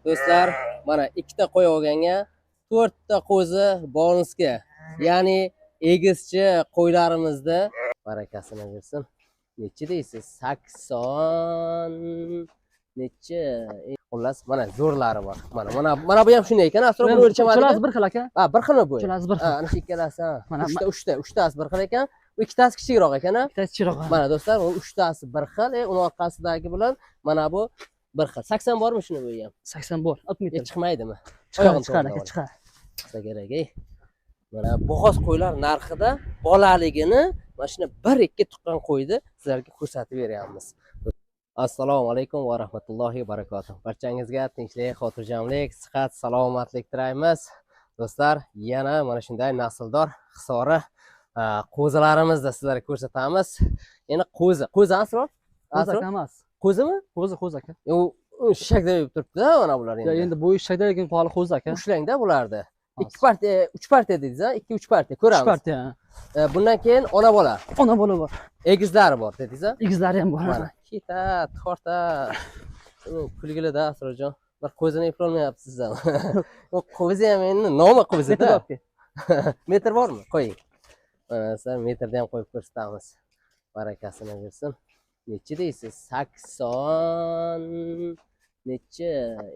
Do'stlar, mana ikkita qo'y olganga 4 ta qo'zi bonusga, ya'ni egizchi qo'ylarimizda barakasini bersin. Necha deysiz? 80 necha? Xullas, mana zo'rlari bor. Mana bu ham shunday ekan, aslo buni o'lchamadik. Uchalasi bir xil aka. Ha, bir xilmi bu? Uchalasi bir xil. Ana shu ikkalasi. Uchtasi bir xil ekan. Bu ikkitasi kichikroq ekan. Ikkitasi kichikroq. Mana do'stlar, u uchtasi bir xil, uni orqasidagi bilan mana bu bir xil. 80 bormi shuni bu ham? 80 bor. 60 metr. Chiqmaydimi? Chiqadi aka, chiqadi. Chiqsa kerak. Mana bo'g'oz qo'ylar narxida bolaligini mana shuni 1-2 tuqqan qo'yni sizlarga ko'rsatib beryapmiz. Assalomu alaykum va rahmatullohi va barakatuh. Barchangizga tinchlik, xotirjamlik, sihat, salomatlik tilaymiz. Do'stlar, yana mana shunday nasldor hisori qo'zilarimizni sizlarga ko'rsatamiz. Yana qo'zi asror? Qo'zi aka emas. Qo'zimi? Qo'zi aka. U shishakda yeb turibdi-da mana bular endi. Endi bu shishakda lekin qoli qo'zi aka. Ushlangda bularni. 2 partiya, 3 partiya dedingiz-a? 2-3 partiya ko'ramiz. 3 partiya. Bundan keyin ona bola. Ona bola bor. Egizlari bor dedingiz-a? Egizlari ham bor. Mana ketat, torta. Kulgili-da Asrojon. Bir qo'zini eplolmayapsiz-da. O qo'zi ham endi nomi qo'zi-da. Metr bormi? Qo'ying. Mana sizlar metrda ham qo'yib ko'rsatamiz. Barakasini bersin. Necha deysiz? 80 necha?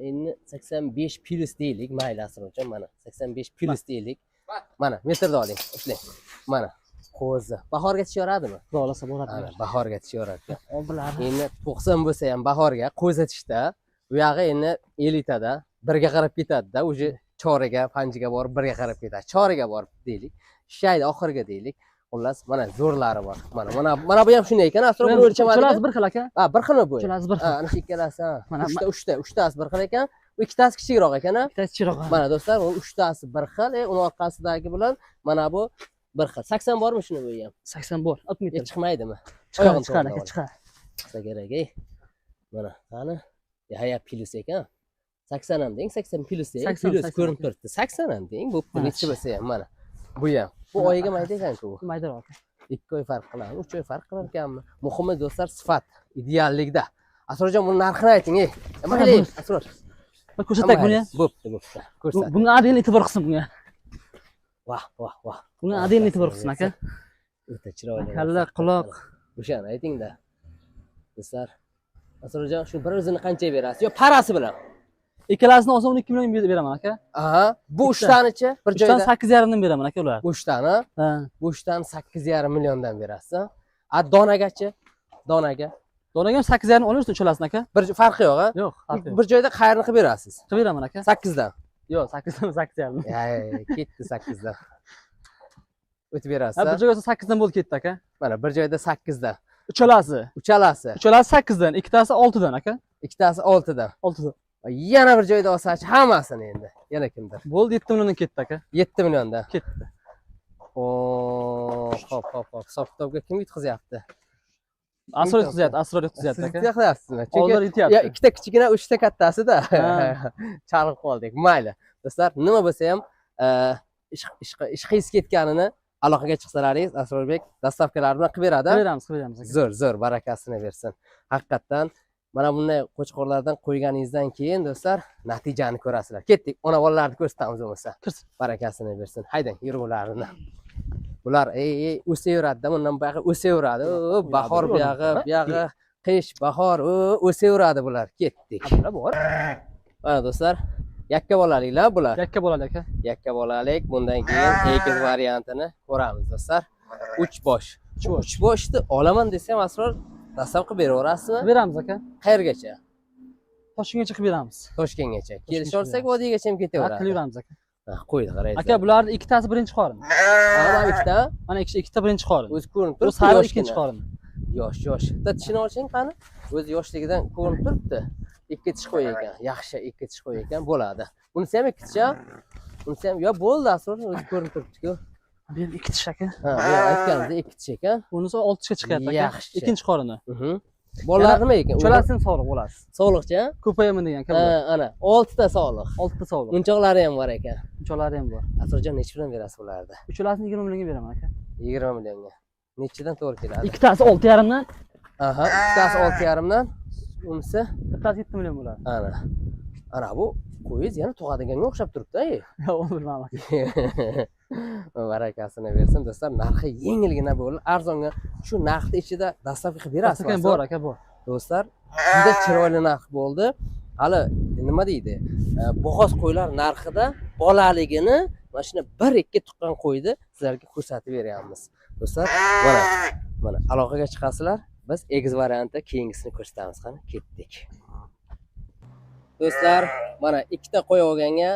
Endi 85 plus deylik, mayli Asrojon, mana 85 plus deylik. Mana metrda oling, ishlang. Mana qo'zi. Bahorgacha yoradimi? Bo'lsa bo'ladi. Mana bahorgacha yoradi. Obiladi. Endi 90 bo'lsa ham bahorga qo'zatishda, bu yog'i endi elitada birga qarab ketadi-da, o'sha choriga, panjiga borib birga qarab ketadi. Choriga borib deylik. Shayda oxiriga deylik. Xullas, mana zo'rlari bor. Mana bu ham shunday ekan, aslo buni o'lchamadik. Uchalasi bir xil aka. Ha, bir xilmi bu? Uchalasi bir xil. Ana shu ikkalasi. Mana uchtasi bir xil ekan. Bu ikkitasi kichikroq ekan. Ikkitasi kichikroq. Mana do'stlar, u uchtasi bir xil, uni orqasidagi bilan mana bu bir xil. 80 bormi shuni bu ham? 80 bor. 60 metr. Chiqmaydimi? Chiqadi aka, chiqadi. Chiqsa kerak. Mana, qani? Ya plus ekan. 80 ham deng, 80 plus ko'rinib turibdi. 80 ham deng, bo'pti. Necha bo'lsa ham mana. Bu ham. Bu oyiga mayda ekan-ku. Maydaroq. 2 oy farq qiladi, 3 oy farq qilar ekanmi? Muhimi do'stlar sifat, ideallikda. Asrojon, buni narxini ayting, Nima qilaylik, Asror? Bir ko'rsatak buni. Bo'pti. Ko'rsat. Bunga adil e'tibor qilsin bunga. Vah. Bunga adil e'tibor qilsin aka. O'ta chiroyli. Kalla, quloq. O'shani ayting-da. Do'stlar, Asrojon, shu bir o'zini qanchaga berasiz? Yo, parasi bilan. Ikkalasini olsam 12 million beraman aka. Aha, bu 3 tanichi bir joyda 8,5 dan beraman aka ular. Bu 3 tani? Ha. Bu 3 tani 8,5 milliondan berasiz. Donagachi? Donaga 8,5 olishdi uchalasini aka. Bir farqi yo'q, ha? Yo'q, farqi yo'q. Bir joyda qayerni qilib berasiz? Qilib beraman aka. 8 dan. Yo'q, 8 dan 8,5. Ketdi 8 dan. O'tib berasiz. Ha, bir joyda 8 dan bo'ldi ketdi aka. Mana bir joyda 8 dan. Uchalasi 8 dan, ikkitasi 6 dan aka. Ikkitasi 6 dan. 6 dan. Yana bir joyda olsachi hammasini endi. Yana kimdir? Bo'ldi 7 milliondan ketdi aka. 7 milliondan. Ketdi. Hop. Hisob-kitobga kim yutqizyapti? Asror yutqizyapti aka. Siz qilyapsizmi? Oldar yutyapti. Ya ikkita kichkina, 3 ta kattasida. Chalib qoldik. Mayli. Do'stlar, nima bo'lsa ham ish his ketganini aloqaga chiqsalaringiz, Asrorbek dastavkalar bilan qilib beradi. Qilib beramiz aka. Zo'r, barakasini bersin. Haqiqatdan mana bunday qo'chqorlardan qo'yganingizdan keyin do'stlar natijani ko'rasizlar. Ketdik, ona bolalarni ko'rsatamiz bo'lmasa. Kirsin. Barakasini bersin. Haydang, yuruvlarini. Bular o'saveradi-da, bundan buyoqqa o'saveradi. Bahor buyog'i, qish, bahor, o'saveradi bular. Ketdik. Bor. Mana do'stlar, yakka bolaliklar bular. Yakka bolalik aka. Yakka bolalik, bundan keyin ekiz variantini ko'ramiz do'stlar. 3 bosh. 3 boshni olaman desam, Asror dastavka beraverasizmi? Beramiz aka. Qayergacha? Toshkentgacha qilib beramiz. Toshkentgacha. Kelishib olsak, vodiygacha ham ketaveradi. Qilib beramiz aka. Qo'ydi, qaraysiz. Aka, bularning ikkitasi birinchi qorin. Mana ikkita? Mana ikkita birinchi qorin. O'zi ko'rinib turibdi. turibdi. Sari ikkinchi qorin. Yosh. Bitta tishini olsang qani? O'zi yoshligidan ko'rinib turibdi. 2 tish qo'y ekan. Yaxshi 2 tish qo'y ekan, bo'ladi. Bunisi ham 2 tish, bunisi ham yo bo'ldi, Asror, o'zi ko'rinib turibdi-ku. Bu ham 2 tish aka. Ha, aytganingizda 2 tish ekan. Bunisi 6 tishga chiqyapti aka. Yaxshi. Ikkinchi qorini. Bolalar nima ekan? Uchalasini sog'liq bo'lasiz. Sog'liqcha? Ko'payaman degan aka. Ana, 6 ta sog'liq. 6 ta sog'liq. Munchoqlari ham bor ekan. Munchoqlari ham bor. Asrojon, necha puldan berasiz bularni? Uchalasini 20 millionga beraman aka. 20 millionga. Nechidan to'g'ri keladi? Ikkitasi 6,5 dan. Aha, ikkitasi 6,5 dan. Unisi bittasi 7 million bo'ladi. ana ana bu qo'yiz yana tug'adiganga o'xshab turibdi. Yo, 11 man aka. Barakasini bersin do'stlar. Narxi yengilgina bo'ldi. Arzonga shu narxni ichida dastavka qilib berasiz. Aka bor aka, bor. Do'stlar, juda chiroyli narx bo'ldi. Hali nima deydi? Bo'g'oz qo'ylar narxida bolaligini mana shuni 1-2 tuqqan qo'yni sizlarga ko'rsatib beryapmiz. Do'stlar, mana aloqaga chiqasizlar. Biz egiz variantda keyingisini ko'rsatamiz. Qani, ketdik. Do'stlar, mana 2 ta qo'y olganga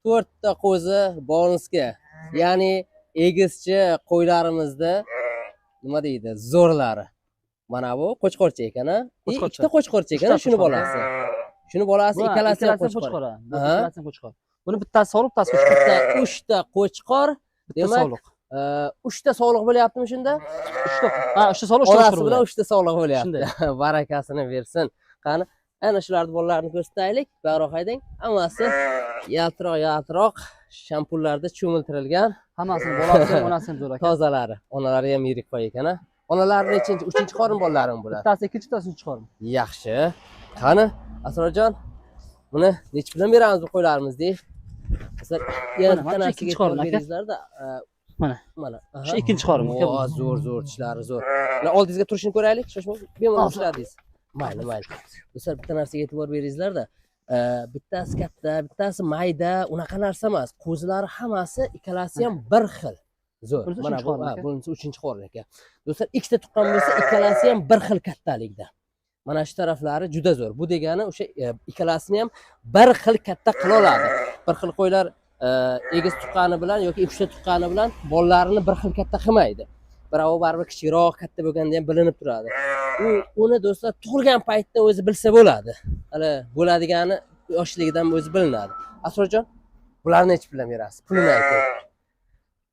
4 ta qo'zi bonusga. Ya'ni egizchi qo'ylarimizda nima deydi? Zo'rlari. Mana bu qo'chqorcha ekan, a? Ikkita qo'chqorcha ekan, shuni bolasi. Shuni bolasi ikkalasi qo'chqor. Ikkalasi qo'chqor. Buni bittasi sog'liq, bittasi qo'chqor. 3 ta qo'chqor, demak 3 ta sog'liq bo'lyaptimi shunda? 3 ta. Ha, 3 ta sog'liq, 3 ta onasi bilan 3 ta sog'liq bo'lyapti. Shunday. Barakasini bersin. Qani, ana shularni bolalarini ko'rsataylik. Bayroq haydang. Hammasi yaltiroq shampunlarda cho'miltirilgan. Hammasini bolasi ham, onasi ham zo'r aka. Tozalari. Onalari ham yirik qo'y ekan, a? Onalari nechinchi? 3-chi qorin bolalari bular. Bittasi 2-chi, bittasi 3-chi qorin. Yaxshi. Qani, Asrojon, buni nech puldan beramiz bu qo'ylarimizni? Sizlar yana bitta narsaga e'tibor beringizlar-da. Mana. Shu 2-chi qorin. Zo'r, tishlari zo'r. Mana oldingizga turishini ko'raylik, shoshmang. Bemalol ishladingiz. Mayli. Do'stlar, bitta narsaga e'tibor beringizlar-da. Bittasi katta, bittasi mayda, unaqa narsa emas. Qo'zilari hammasi ikkalasi ham bir xil. Zo'r. Mana bu, bunisi 3-chi qorin ekan. Do'stlar, ikkita tuqqan bo'lsa, ikkalasi ham bir xil kattalikda. Mana shu taraflari juda zo'r. Bu degani o'sha ikkalasini ham bir xil katta qila oladi. Bir xil qo'ylar egiz tuqqani bilan yoki 3 ta tuqqani bilan bolalarini bir xil katta qilmaydi. Biroq baribir kichikroq, katta bo'lganda ham bilinib turadi. Uni do'stlar tug'ilgan paytda o'zi bilsa bo'ladi. Hali bo'ladigani yoshligidan o'zi bilinadi. Asrojon, bularni nech puldan berasiz? Pulini ayting.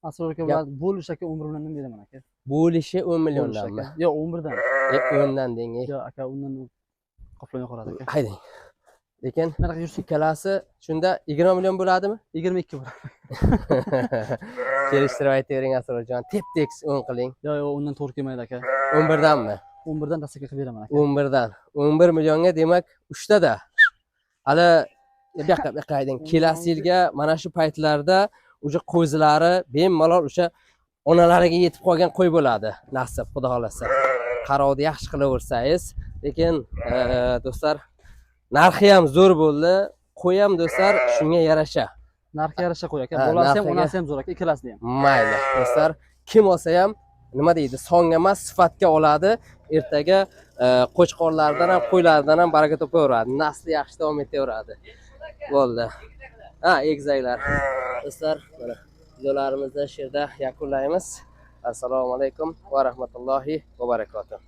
Asror aka, bular bo'lish aka 11 milliondan beraman aka. Bo'lishi 10 milliondanmi? Yo'q, 11 dan. 10 dan deng. Yo'q aka, undan qoplanmay qoladi aka. Haydang. Lekin Qanaqa yursin? ikkalasi shunda 20 million bo'ladimi? 22 bo'ladi. Kelishtirib aytavering Asrojon. Tep-tekis 10 qiling. Yo'q, undan to'g'ri kelmaydi aka. 11 danmi? 11 dan dastavka qilib beraman aka. 11 dan. 11 millionga demak 3 ta da. Hali bu yoqqa haydang. Kelasi yilga mana shu paytlarda o'sha qo'zilari bemalol o'sha onalariga yetib qolgan qo'y bo'ladi. Nasib, xudo xolasa. Qarovni yaxshi qilaversangiz, lekin do'stlar, narxi ham zo'r bo'ldi. Qo'y ham do'stlar shunga yarasha. Narxga yarasha qo'y aka. Bolasi ham, onasi ham zo'r aka, ikkalasini ham. Mayli, do'stlar, kim olsa ham nima deydi? Songa emas, sifatga oladi. Ertaga qo'chqorlardan ham, qo'ylardan ham baraka topaveradi. Nasli yaxshi davom etaveradi. Bo'ldi. Egizaklar. Do'stlar, mana videolarimizni shu yerda yakunlaymiz. Assalomu alaykum va rahmatullohi va barakatuh.